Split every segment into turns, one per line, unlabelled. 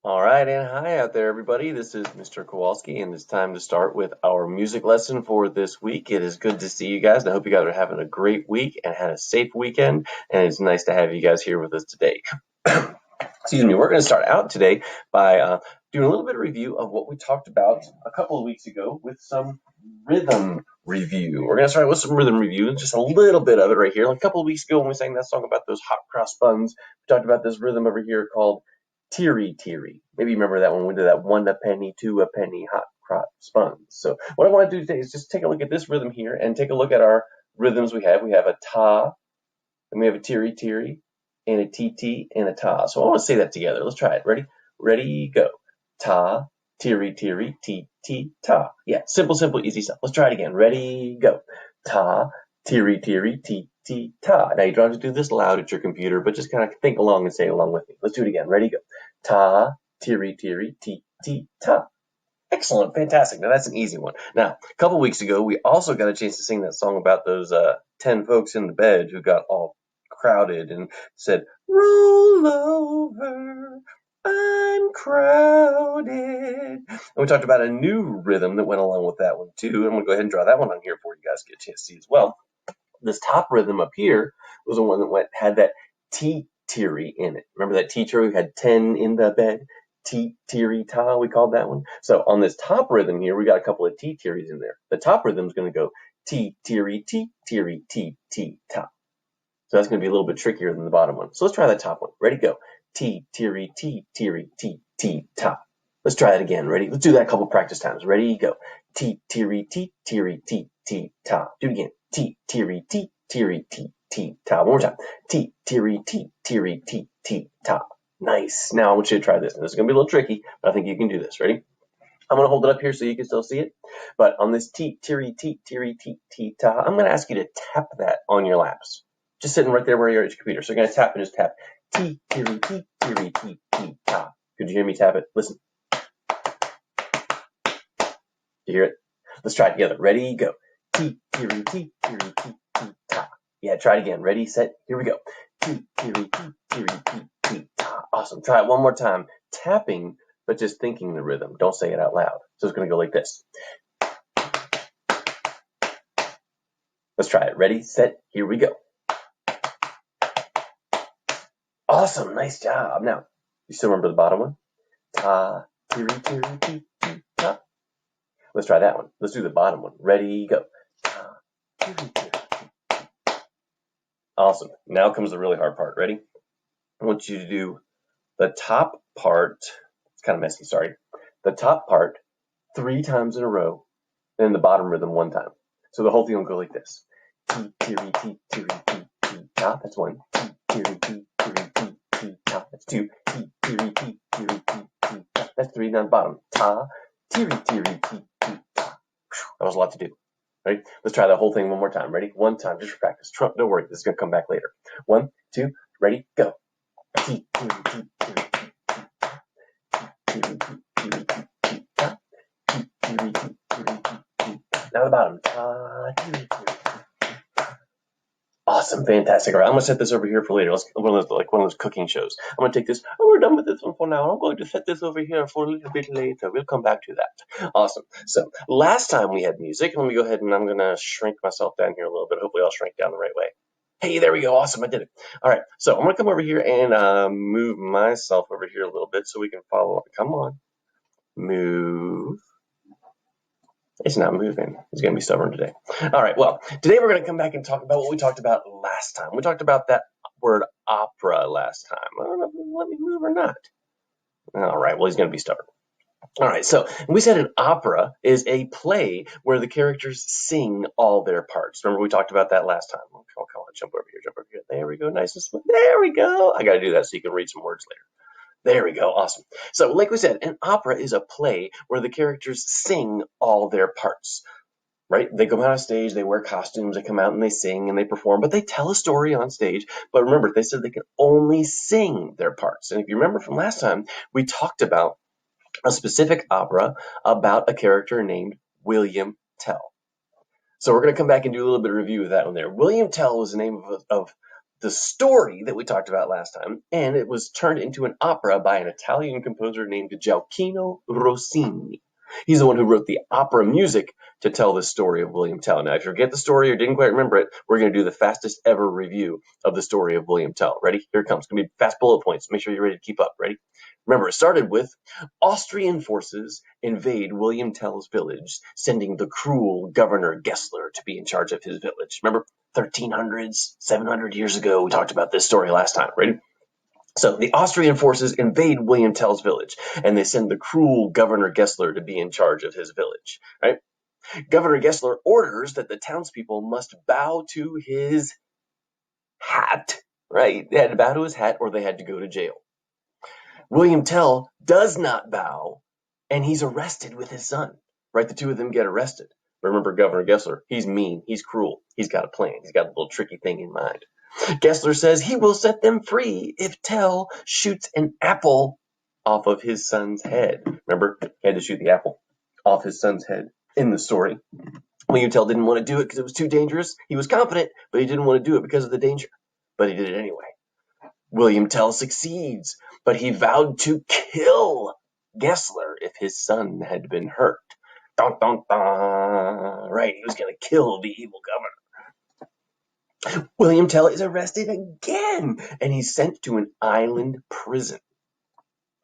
All right, and hi out there, everybody. This is Mr. Kowalski, and it's time to start with our music lesson for this week. It is good to see you guys, and I hope you guys are having a great week and had a safe weekend, and it's nice to have you guys here with us today. Excuse me, we're going to start out today by doing a little bit of review of what we talked about a couple of weeks ago with some rhythm review. We're going to start with some rhythm review, just a little bit of it right here. Like a couple of weeks ago when we sang that song about those hot cross buns, we talked about this rhythm over here called Teary Teary. Maybe you remember that one. We did that 1 a penny, 2 a penny, hot cross buns. So what I want to do today is just take a look at this rhythm here and take a look at our rhythms we have. We have a ta, and we have a teary teary, and a TT, and a ta. So I want to say that together. Let's try it. Ready? Ready, go. Ta, teary teary, TT, ta. Yeah, simple, simple, easy stuff. Let's try it again. Ready, go. Ta, teary teary, TT, ta. Now you don't have to do this loud at your computer, but just kind of think along and say along with me. Let's do it again. Ready, go. Ta, teary teary, TT, ta. Excellent, fantastic. Now that's an easy one. Now, a couple weeks ago, we also got a chance to sing that song about those 10 folks in the bed who got all crowded and said, "Roll over, I'm crowded." And we talked about a new rhythm that went along with that one too. I'm going to go ahead and draw that one on here for you guys to get a chance to see as well. This top rhythm up here was the one that had that T teary in it. Remember that T teary? We had 10 in the bed. T teary ta, we called that one. So on this top rhythm here, we got a couple of T tearies in there. The top rhythm is going to go T teary T teary T T ta. So that's going to be a little bit trickier than the bottom one. So let's try that top one. Ready, go. T teary T teary T T ta. Let's try it again. Ready? Let's do that a couple practice times. Ready, go. T teary T teary T T ta. Do it again. T teary T teary T T ta. One more time. T teary T teary T T ta. Nice. Now I want you to try this. This is going to be a little tricky, but I think you can do this. Ready? I'm going to hold it up here so you can still see it. But on this T teary T teary T T ta, I'm going to ask you to tap that on your laps. Just sitting right there where you're at your computer. So you're going to tap and just tap T teary T teary T T ta. Could you hear me tap it? Listen. You hear it? Let's try it together. Ready, go. T teary T teary T T ta. Yeah, try it again. Ready, set, here we go. T teary T teary T T ta. Awesome. Try it one more time. Tapping, but just thinking the rhythm. Don't say it out loud. So it's going to go like this. Let's try it. Ready, set, here we go. Awesome. Nice job. Now, you still remember the bottom one? Ta, teary, teary, tee, tee, ta. Let's try that one. Let's do the bottom one. Ready, go. Ta, teary, teary, tee. Awesome. Now comes the really hard part. Ready? I want you to do the top part. It's kind of messy, sorry. The top part 3 times in a row, and the bottom rhythm 1 time. So the whole thing will go like this. Tee, teary, tee, teary, tee, tee, ta. That's 1. Tee, teary, tee, teary, tee, tee, ta. That's 2. Tee, teary, tee, teary, tee, tee, ta. That's 3. Down the bottom. Ta, teary, teary, tee, tee, ta. That was a lot to do. Right? Let's try the whole thing one more time. Ready? 1 time, just for practice. Don't worry, this is going to come back later. 1, 2, ready, go. Tee, teary, tee, teary, tee, tee, ta. Tee, teary, tee, teary, tee, tee, ta. Tee, teary, tee, teary, tee, tee, ta. Now the bottom. Ta, teary, teary. Awesome, fantastic. All right, I'm gonna set this over here for later. Let's one of those cooking shows. I'm gonna take this. Oh, we're done with this one for now. I'm going to set this over here for a little bit later. We'll come back to that. Awesome. So last time we had music. Let me go ahead and I'm gonna shrink myself down here a little bit. Hopefully, I'll shrink down the right way. Hey, there we go. Awesome, I did it. All right, so I'm gonna come over here and move myself over here a little bit so we can follow up. Come on, move. It's not moving. It's going to be stubborn today. All right. Well, today we're going to come back and talk about what we talked about last time. We talked about that word opera last time. I don't know if he'll let me move or not. All right. Well, he's going to be stubborn. All right. So we said an opera is a play where the characters sing all their parts. Remember we talked about that last time. Oh, come on, jump over here, jump over here. There we go. Nice and smooth. There we go. I got to do that so you can read some words later. There we go. Awesome. So, like we said, an opera is a play where the characters sing all their parts, right? They come out on stage, they wear costumes, they come out and they sing and they perform, but they tell a story on stage. But remember, they said they can only sing their parts. And if you remember from last time, we talked about a specific opera about a character named William Tell. So we're going to come back and do a little bit of review of that one there. William Tell was the name of the story that we talked about last time, and it was turned into an opera by an Italian composer named Gioacchino Rossini. He's the one who wrote the opera music to tell the story of William Tell. Now, if you forget the story or didn't quite remember it, we're going to do the fastest ever review of the story of William Tell. Ready? Here it comes. It's going to be fast bullet points. Make sure you're ready to keep up. Ready? Remember, it started with Austrian forces invade William Tell's village, sending the cruel Governor Gessler to be in charge of his village. Remember, 1300s, 700 years ago, we talked about this story last time. Ready? So the Austrian forces invade William Tell's village, and they send the cruel Governor Gessler to be in charge of his village. Right? Governor Gessler orders that the townspeople must bow to his hat. Right? They had to bow to his hat, or they had to go to jail. William Tell does not bow, and he's arrested with his son. Right? The two of them get arrested. Remember Governor Gessler, he's mean, he's cruel, he's got a plan, he's got a little tricky thing in mind. Gessler says he will set them free if Tell shoots an apple off of his son's head. Remember, he had to shoot the apple off his son's head in the story. William Tell didn't want to do it because it was too dangerous. He was confident, but he didn't want to do it because of the danger. But he did it anyway. William Tell succeeds, but he vowed to kill Gessler if his son had been hurt. Dun, dun, dun. Right, he was going to kill the evil governor. William Tell is arrested again, and he's sent to an island prison.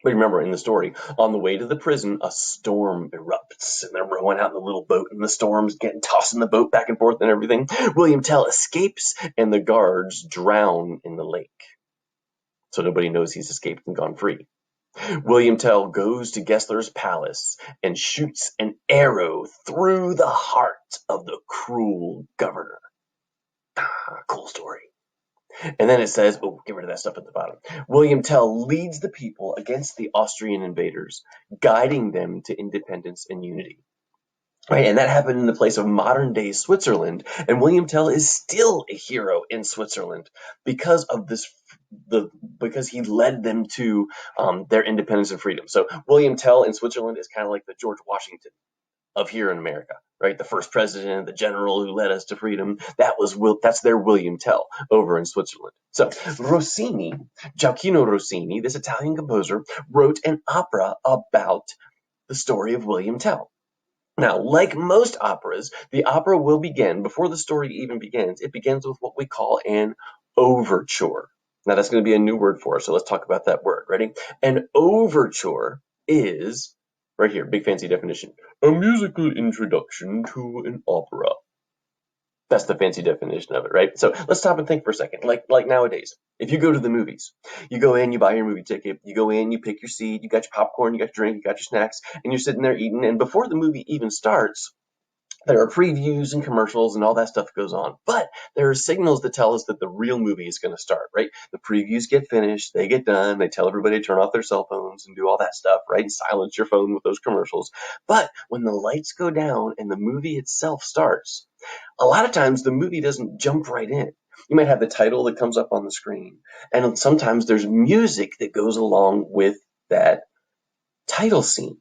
But remember, in the story, on the way to the prison, a storm erupts, and they're rowing out in the little boat, and the storm's tossing the boat back and forth and everything. William Tell escapes, and the guards drown in the lake. So nobody knows he's escaped and gone free. William Tell goes to Gessler's palace and shoots an arrow through the heart of the cruel governor. Cool story. And then it says, get rid of that stuff at the bottom. William Tell leads the people against the Austrian invaders, guiding them to independence and unity. Right, and that happened in the place of modern-day Switzerland, and William Tell is still a hero in Switzerland because of this, because he led them to their independence and freedom. So William Tell in Switzerland is kind of like the George Washington of here in America, right? The first president, the general who led us to freedom. That's their William Tell over in Switzerland. So Rossini, Gioacchino Rossini, this Italian composer, wrote an opera about the story of William Tell. Now, like most operas, the opera will begin, before the story even begins, it begins with what we call an overture. Now, that's going to be a new word for us, so let's talk about that word. Ready? An overture is, right here, big fancy definition, a musical introduction to an opera. That's the fancy definition of it, right? So let's stop and think for a second. Like nowadays, if you go to the movies, you go in, you buy your movie ticket, you go in, you pick your seat, you got your popcorn, you got your drink, you got your snacks, and you're sitting there eating. And before the movie even starts, there are previews and commercials and all that stuff goes on. But there are signals that tell us that the real movie is going to start, right? The previews get finished, they get done, they tell everybody to turn off their cell phones and do all that stuff, right? And silence your phone with those commercials. But when the lights go down and the movie itself starts, a lot of times the movie doesn't jump right in. You might have the title that comes up on the screen, and sometimes there's music that goes along with that title scene.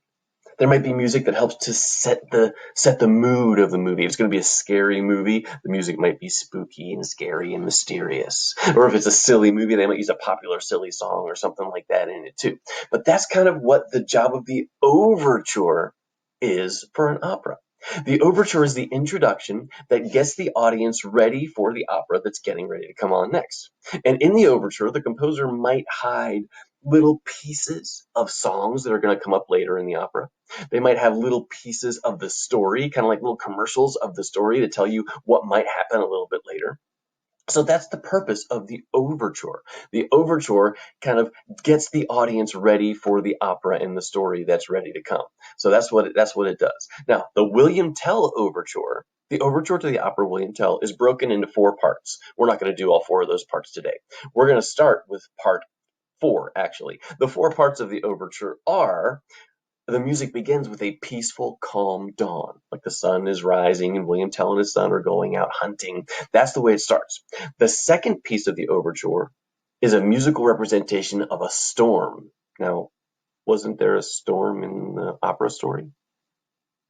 There might be music that helps to set the mood of the movie. If it's going to be a scary movie, the music might be spooky and scary and mysterious. Or if it's a silly movie, they might use a popular silly song or something like that in it too. But that's kind of what the job of the overture is for an opera. The overture is the introduction that gets the audience ready for the opera that's getting ready to come on next. And in the overture, the composer might hide little pieces of songs that are going to come up later in the opera. They might have little pieces of the story, kind of like little commercials of the story to tell you what might happen a little bit later. So that's the purpose of the overture. The overture kind of gets the audience ready for the opera and the story that's ready to come. So that's what it does. Now, the William Tell Overture, the overture to the opera William Tell, is broken into 4 parts. We're not going to do all 4 of those parts today. We're going to start with part 4, actually. The 4 parts of the overture are: the music begins with a peaceful, calm dawn, like the sun is rising and William Tell and his son are going out hunting. That's the way it starts. The second piece of the overture is a musical representation of a storm. Now, wasn't there a storm in the opera story?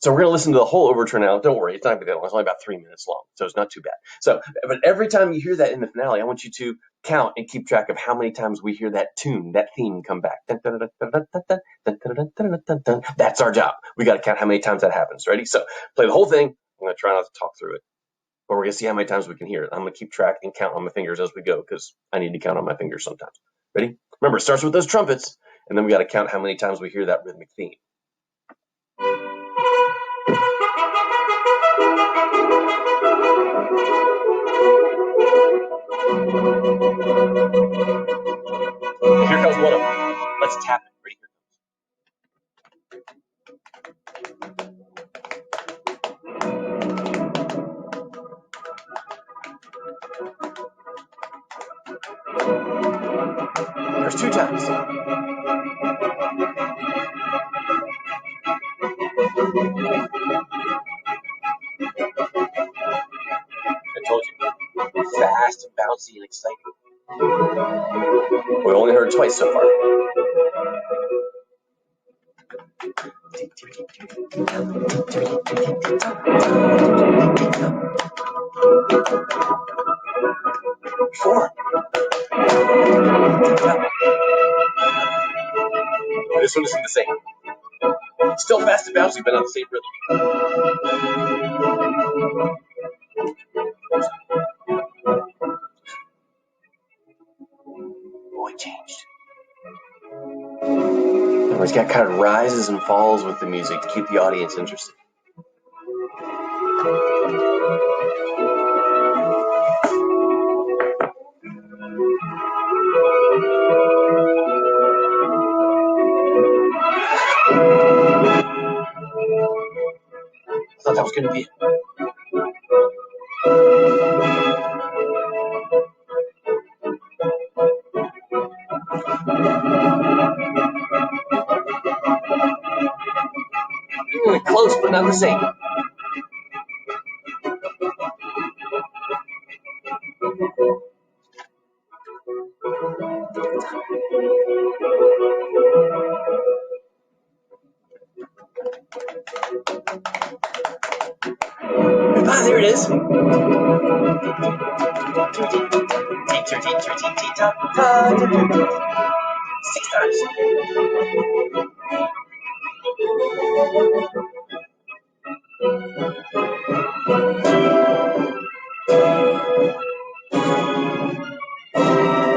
So we're going to listen to the whole overture now. Don't worry, it's not going to be that long. It's only about 3 minutes long, so it's not too bad. So, but every time you hear that in the finale, I want you to count and keep track of how many times we hear that tune, that theme come back. That's our job. We got to count how many times that happens. Ready? So play the whole thing. I'm going to try not to talk through it, but we're going to see how many times we can hear it. I'm going to keep track and count on my fingers as we go because I need to count on my fingers sometimes. Ready? Remember, it starts with those trumpets, and then we got to count how many times we hear that rhythmic theme. Here comes one of them. Let's tap it. Ready? There's 2 times. I told you. Fast and bouncy and exciting. We only heard it twice so far. 4. This one isn't the same. Still fast and bouncy, but not the same rhythm. Boy, changed. And it's got kind of rises and falls with the music to keep the audience interested. I thought that was going to be it. Close, but not the same. Ah, there it is. Teacher, teacher, teacher, 6 times.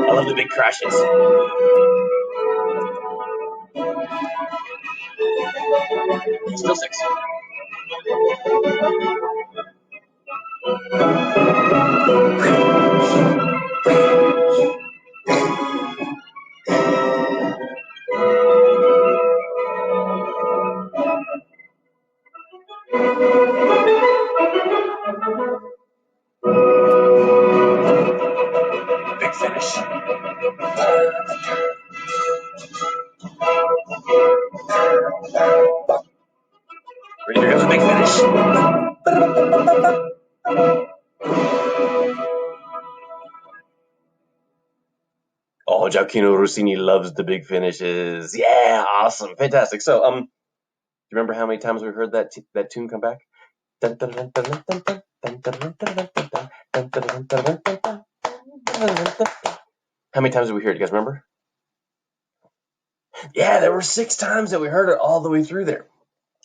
I love the big crashes. Still 6. Big finish. Ready? Here comes the big finish. Oh, Gioacchino Rossini loves the big finishes. Yeah, awesome, fantastic. So, do you remember how many times we heard that tune come back? How many times did we hear it? You guys remember? Yeah, there were 6 times that we heard it all the way through there.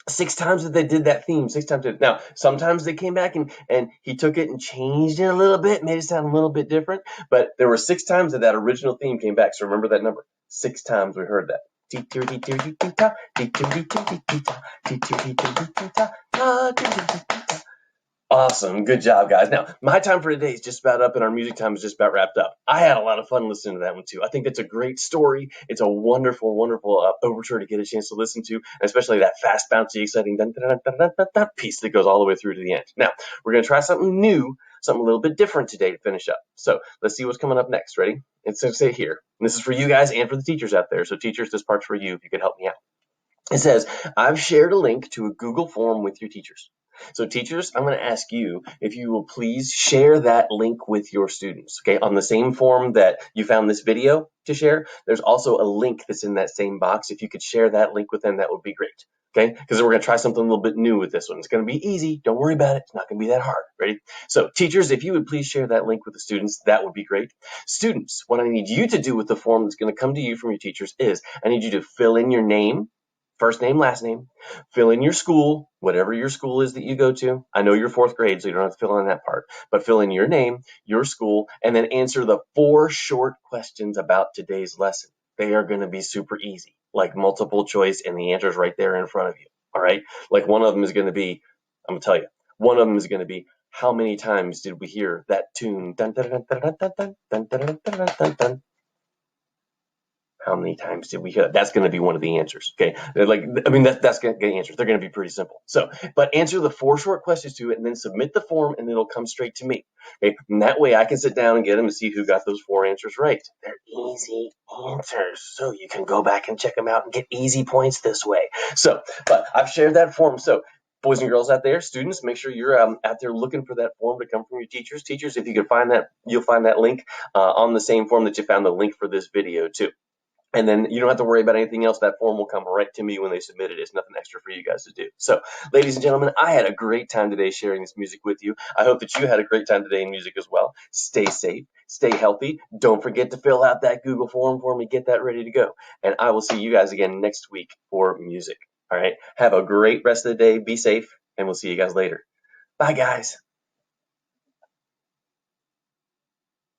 6 times that they did that theme. 6 times. Now, sometimes they came back and he took it and changed it a little bit, made it sound a little bit different. But there were 6 times that original theme came back. So remember that number. 6 times we heard that. Awesome. Good job, guys. Now, my time for today is just about up, and our music time is just about wrapped up. I had a lot of fun listening to that one, too. I think that's a great story. It's a wonderful, wonderful overture to get a chance to listen to, especially that fast, bouncy, exciting piece that goes all the way through to the end. Now, we're going to try something new, something a little bit different today to finish up. So let's see what's coming up next. Ready? It's going to say here. And this is for you guys and for the teachers out there. So teachers, this part's for you if you could help me out. It says, I've shared a link to a Google form with your teachers. So teachers, I'm going to ask you if you will please share that link with your students. Okay, on the same form that you found this video to share, there's also a link that's in that same box. If you could share that link with them, that would be great. Okay, because we're going to try something a little bit new with this one. It's going to be easy. Don't worry about it. It's not going to be that hard. Ready? So teachers, if you would please share that link with the students, that would be great. Students, what I need you to do with the form that's going to come to you from your teachers is I need you to fill in your name, first name, last name, fill in your school, whatever your school is that you go to. I know you're fourth grade, so you don't have to fill in that part, but fill in your name, your school, and then answer the 4 short questions about today's lesson. They are going to be super easy, like multiple choice, and the answer is right there in front of you. All right. Like one of them is going to be, I'm going to tell you, one of them is going to be, how many times did we hear that tune? Dun, dun, dun, dun, dun, dun, dun, dun, dun, dun, dun, dun. How many times did we hear that? That's going to be one of the answers. Okay. Like, I mean, that's going to get answers. They're going to be pretty simple. So, but answer the 4 short questions to it and then submit the form and it'll come straight to me. Okay. And that way I can sit down and get them and see who got those 4 answers right. They're easy answers. So you can go back and check them out and get easy points this way. So, but I've shared that form. So, boys and girls out there, students, make sure you're out there looking for that form to come from your teachers. Teachers, if you can find that, you'll find that link on the same form that you found the link for this video too. And then you don't have to worry about anything else. That form will come right to me when they submit it. It's nothing extra for you guys to do. So, ladies and gentlemen, I had a great time today sharing this music with you. I hope that you had a great time today in music as well. Stay safe, stay healthy. Don't forget to fill out that Google form for me. Get that ready to go. And I will see you guys again next week for music. All right. Have a great rest of the day. Be safe, and we'll see you guys later. Bye, guys.